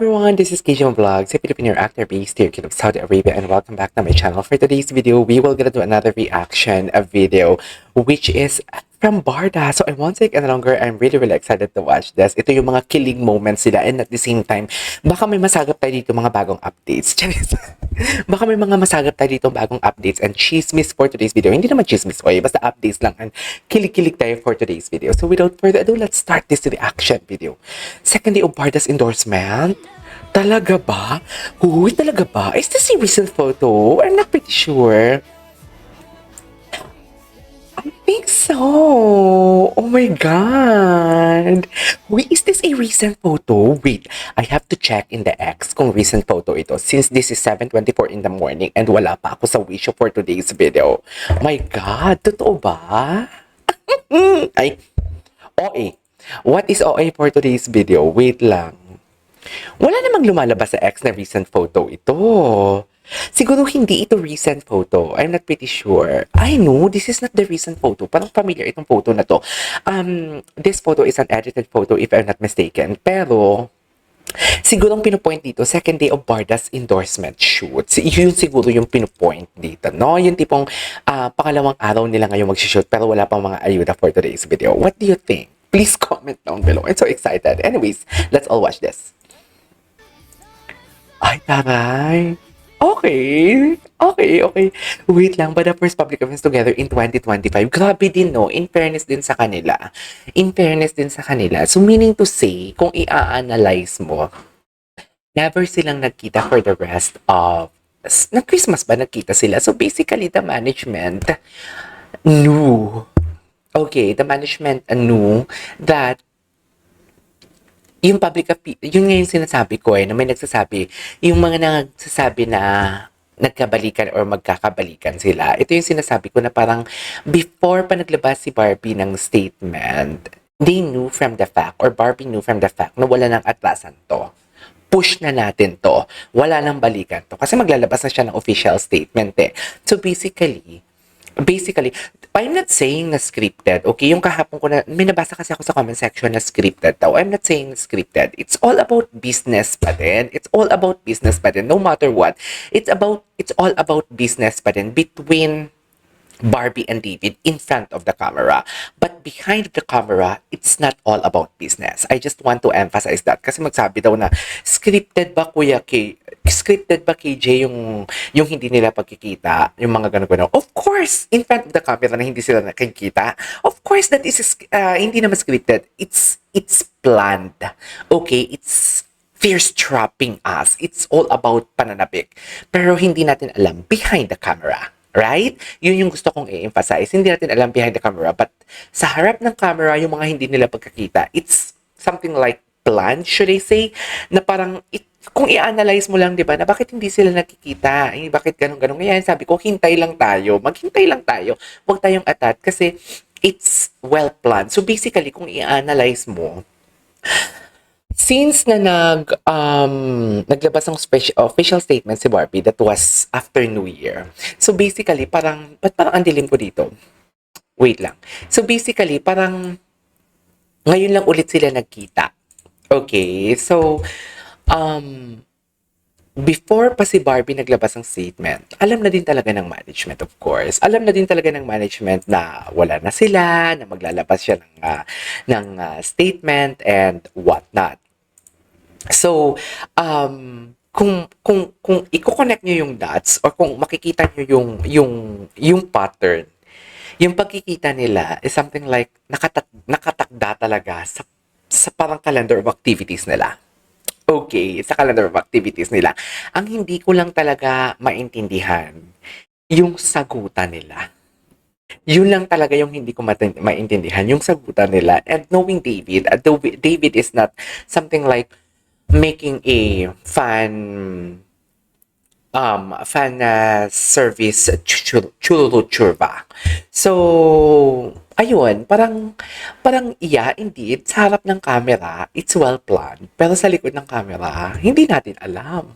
everyone, this is Kijun Vlogs, a Filipino actor based here in Saudi Arabia, and welcome back to my channel. For today's video, we will gonna do another reaction video, which is from Barda. So I won't take any longer. I'm really excited to watch this. Ito yung mga kilig moments sila, and at the same time, baka may masagap tayo dito mga bagong updates. Baka may mga masagap tayo dito bagong updates and chismis for today's video. Hindi naman chismis, oy, basta updates lang and kilig-kilig tayo for today's video. So without further ado, let's start this reaction video. Second day of Barda's endorsement. Talaga ba? Uy, talaga ba? Is this a recent photo? I'm not pretty sure. I think so. Oh my God. Wait, is this a recent photo? Wait, I have to check in the X kung recent photo ito since this is 7:24 in the morning and wala pa ako sa wish for today's video. My God, totoo ba? Ay, OA. What is OA for today's video? Wait lang. Wala namang lumalabas sa X na recent photo ito. Siguro hindi ito recent photo. I'm not pretty sure. I know, this is not the recent photo. Parang familiar itong photo na to. This photo is an edited photo if I'm not mistaken. Pero, siguro ang pinupoint dito, second day of Barda's endorsement shoot. Yun siguro yung pinupoint dito, no? Yung tipong pangalawang araw nila ngayon mag-shoot pero wala pang mga ayuda for today's video. What do you think? Please comment down below. I'm so excited. Anyways, let's all watch this. Ay, taray. Okay. Wait lang, but the first public events together in 2025. Grabe din, no? In fairness din sa kanila. So, meaning to say, kung i-analyze mo, never silang nagkita for the rest of... Nag-Christmas ba nagkita sila? So, basically, the management knew. Okay, the management knew that yung yung ngayon sinasabi ko na may nagsasabi, yung mga nagsasabi na nagkabalikan or magkakabalikan sila. Ito yung sinasabi ko na parang before pa naglabas si Barbie ng statement, they knew from the fact or Barbie knew from the fact na wala nang atlasan to. Push na natin to. Wala nang balikan to. Kasi maglalabas na siya ng official statement eh. So basically, I'm not saying na scripted. Okay, yung kahapon ko na, may nabasa kasi ako sa comment section na scripted daw. I'm not saying na scripted. It's all about business pa din. No matter what. It's all about business pa din between Barbie and David in front of the camera. But behind the camera, it's not all about business. I just want to emphasize that. Kasi magsabi daw na, scripted ba KJ yung hindi nila pagkikita, yung mga gano'n. Of course, in front of the camera na hindi sila nakikita. Of course, that is hindi naman scripted. It's planned. Okay, it's fierce trapping us. It's all about pananabik. Pero hindi natin alam behind the camera. Right? Yun yung gusto kong i-emphasize. Hindi natin alam behind the camera, but sa harap ng camera, yung mga hindi nila pagkakita, it's something like planned, should I say, na parang, kung i-analyze mo lang, di ba, na bakit hindi sila nakikita? Bakit ganun-ganun? Ngayon, sabi ko, maghintay lang tayo. Huwag tayong atat kasi it's well planned. So basically, kung i-analyze mo, since na naglabas ng official statement si Barbie that was after New Year. So basically, ba't parang ang dilim ko dito? Wait lang. So basically, parang ngayon lang ulit sila nagkita. Okay, so before pa si Barbie naglabas ng statement, alam na din talaga ng management, of course. Alam na din talaga ng management na wala na sila, na maglalabas siya ng statement and whatnot. So, kung i-connect nyo yung dots or kung makikita nyo yung pattern, yung pagkikita nila is something like nakatakda talaga sa parang calendar of activities nila. Okay, sa calendar of activities nila. Ang hindi ko lang talaga maintindihan, yung sagutan nila. Yun lang talaga yung hindi ko maintindihan, yung sagutan nila. And knowing David, David is not something like making a fan service churba. So, ayun, parang indeed, sa harap ng camera, it's well planned. Pero sa likod ng camera, hindi natin alam.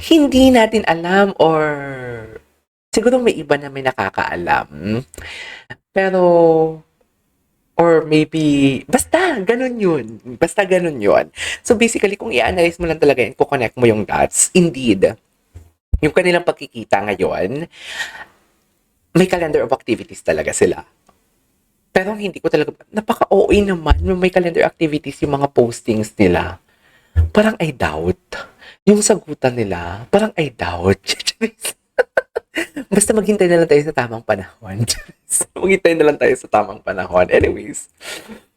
Hindi natin alam or siguro may iba na may nakakaalam. Pero Or maybe, basta, ganun yun. Basta ganun yun. So basically, kung i-analyze mo lang talaga and kukonect mo yung dots, indeed, yung kanilang pagkikita ngayon, may calendar of activities talaga sila. Pero hindi ko talaga, napaka-OA naman yung may calendar activities yung mga postings nila. Parang I doubt. Yung sagutan nila, parang I doubt. Basta maghintay na lang tayo sa tamang panahon. Maghintay na lang tayo sa tamang panahon. Anyways,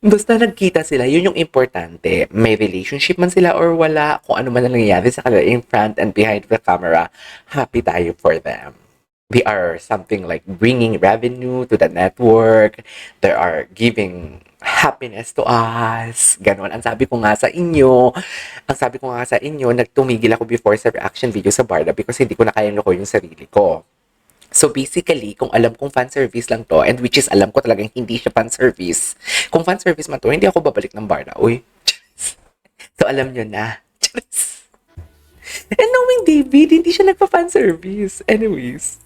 basta nagkita sila, yun yung importante. May relationship man sila or wala, kung ano man ang nangyayari sa kanila in front and behind the camera, happy tayo for them. They are something like bringing revenue to the network. They are giving happiness to us. Ganon. Ang sabi ko nga sa inyo, nagtumigil ako before sa reaction video sa Barda because hindi ko na kayang loko yung sarili ko. So basically, kung alam kong fan service lang to, and which is alam ko talagang hindi siya fan service, kung fan service man to, hindi ako babalik ng Barda. Uy. So alam nyo na. And knowing David, hindi siya nagpa-fan service. Anyways,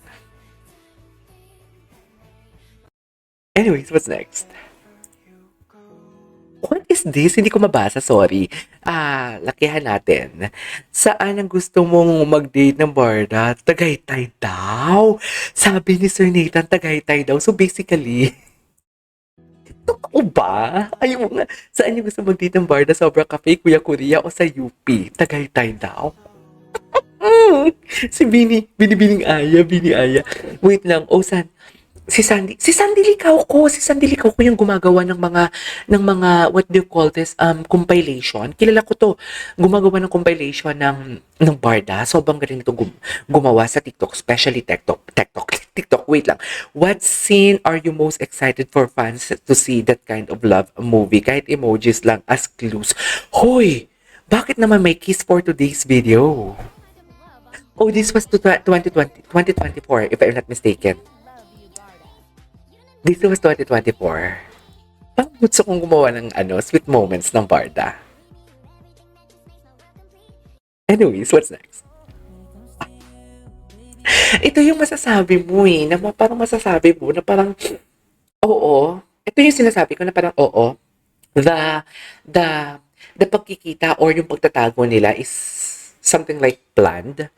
what's next? What is this? Hindi ko mabasa, sorry. Lakihan natin. Saan ang gusto mong mag-date ng Barda? Tagaytay daw. Sabi ni Sir Nathan, Tagaytay daw. So basically, totoo ba? Ayaw nga. Saan yung gusto mag-date ng Barda? Sobra Cafe, Kuya Korea o sa UP? Tagaytay daw. Si Bini Aya. Wait lang, si Sandy Licao ko yung gumagawa ng mga what do you call this compilation. Kilala ko to. Gumagawa ng compilation ng Barda. Sobrang galing nito gumawa sa TikTok, especially TikTok. Wait lang. What scene are you most excited for fans to see that kind of love movie? Kahit emojis lang as clues. Hoy, bakit naman may kiss for today's video? Oh, this was 2024 if I'm not mistaken. This was 2024. Parang gusto kong gumawa ng sweet moments ng Barda. Anyways, what's next? Ito yung masasabi mo na parang masasabi mo na parang, oo. Ito yung sinasabi ko na parang, oo. The pagkikita or yung pagtatago nila is something like planned.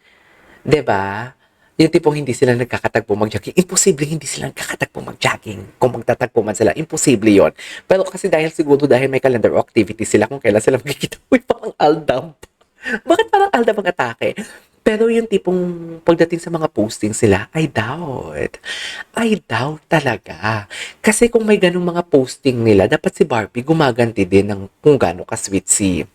'Di ba? Yung tipong hindi sila nagkakatagpo mag-jogging. Imposible hindi sila nagkakatagpo mag-jogging. Kung magtatagpo man sila, imposible yon. Pero kasi dahil may calendar activity sila kung kailan sila magkikita. Uy, parang aldam. Bakit parang aldam ang atake? Pero yung tipong pagdating sa mga posting sila, I doubt. I doubt talaga. Kasi kung may ganung mga posting nila, dapat si Barbie gumaganti din ng kung gaano ka-sweet si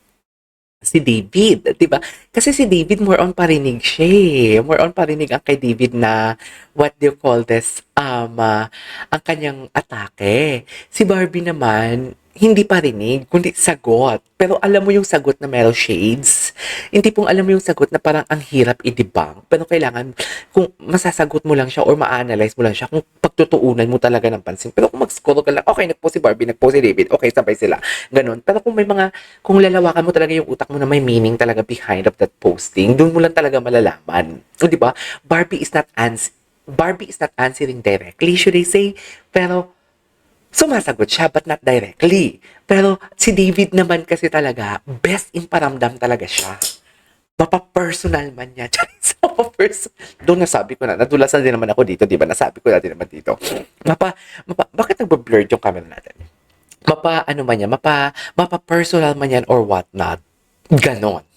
David, 'di ba? Kasi si David more on parinig siya. More on parinig ang kay David na what do you call this? Ang kanyang atake. Si Barbie naman hindi parinig, kundi sagot. Pero alam mo yung sagot na meron shades. Hindi pong alam mo yung sagot na parang ang hirap i-debunk. Pero kailangan, kung masasagot mo lang siya or ma-analyze mo lang siya, kung pagtutuunan mo talaga ng pansin. Pero kung mag-scroll ka lang, okay, nagpo si Barbie, nagpo si David, okay, sabay sila. Ganon. Pero kung lalawakan mo talaga yung utak mo na may meaning talaga behind of that posting, doon mo lang talaga malalaman. O, di ba? Barbie is not answering directly, should I say? Pero, sumasagot siya, but not directly. Pero si David naman kasi talaga, best in paramdam talaga siya. Mapa-personal man niya. Doon nasabi ko na, nadulasan din naman ako dito, di ba? Nasabi ko na din naman dito. Bakit nagbe-blurred yung camera natin? Mapa-personal man yan or what not. Ganon.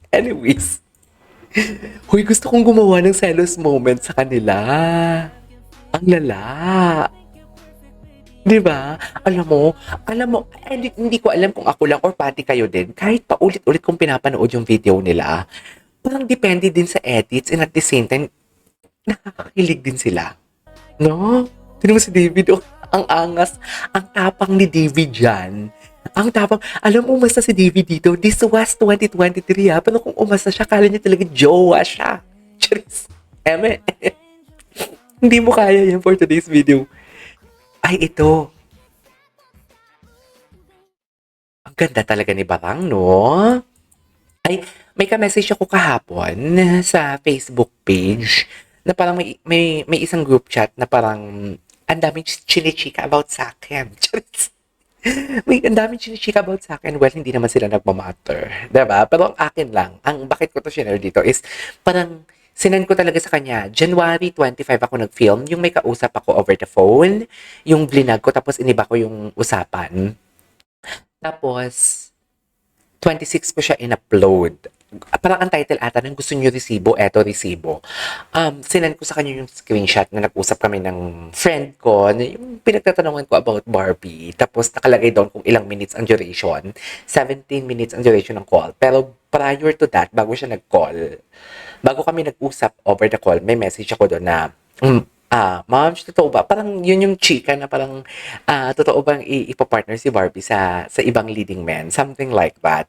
Anyways. Huy, gusto kong gumawa ng selos moment sa kanila. Ang lala. 'Di ba? Alam mo, hindi ko alam kung ako lang or pati kayo din. Kahit paulit-ulit kong pinapanood yung video nila, parang depende din sa edits and at the same time, nakakakilig din sila. No? Tignan mo si David, ang angas, ang tapang ni David dyan. Ang tapang, alam mo, umasa si David dito. This was 2023 pero kung umasa siya, kala niya talaga jowa siya. Charis. Eme. Hindi mo kaya yan for today's video. Ay, ito. Ang ganda talaga ni Barang, no? Ay, may ka-message ako kahapon sa Facebook page na parang may isang group chat na parang ang daming chinichika about sa akin. Wait, ang daming chinichika about sa akin. Well, hindi naman sila nagmamatter. Diba? Pero ang akin lang, ang bakit ko to share dito is, parang, sinend ko talaga sa kanya. January 25 ako nag-film. Yung may kausap ako over the phone. Yung blinag ko, tapos iniba ko yung usapan. Tapos, 26 ko siya in-upload. Parang ang title ata nung gusto niyo resibo, eto resibo. Sinend ko sa kanya yung screenshot na nag-usap kami ng friend ko, na yung pinagtatanungan ko about Barbie. Tapos nakalagay doon kung ilang minutes ang duration. 17 minutes ang duration ng call. Pero prior to that, bago siya nag-call, bago kami nag-usap over the call, may message ako doon na, ma'am, totoo ba? Parang yun yung chika na parang, totoo bang ipapartner si Barbie sa ibang leading men? Something like that.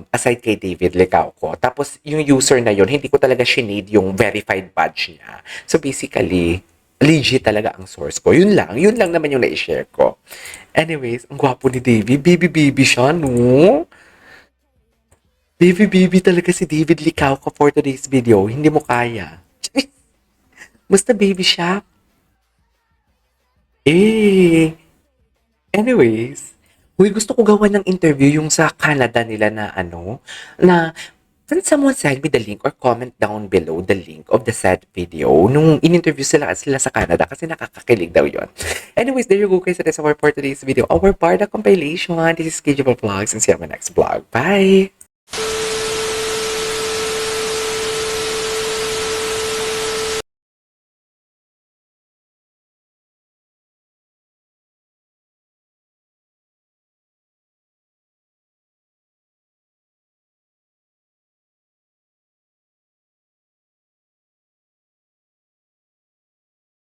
Aside kay David Licauco. Tapos yung user na yun, hindi ko talaga sinade yung verified badge niya. So basically, legit talaga ang source ko. Yun lang naman yung na-share ko. Anyways, ang gwapo ni David. Baby siya, no? Baby talaga si David Licauco for today's video. Hindi mo kaya. Basta baby siya. Eh, anyways, uy, gusto ko gawan ng interview yung sa Canada nila na ano, na can someone send me the link or comment down below the link of the said video nung in-interview sila sa Canada kasi nakakakilig daw yon. Anyways, there you go guys. That is our for today's video. Our Barda compilation. This is KJ Vlogs and see you on my next vlog. Bye!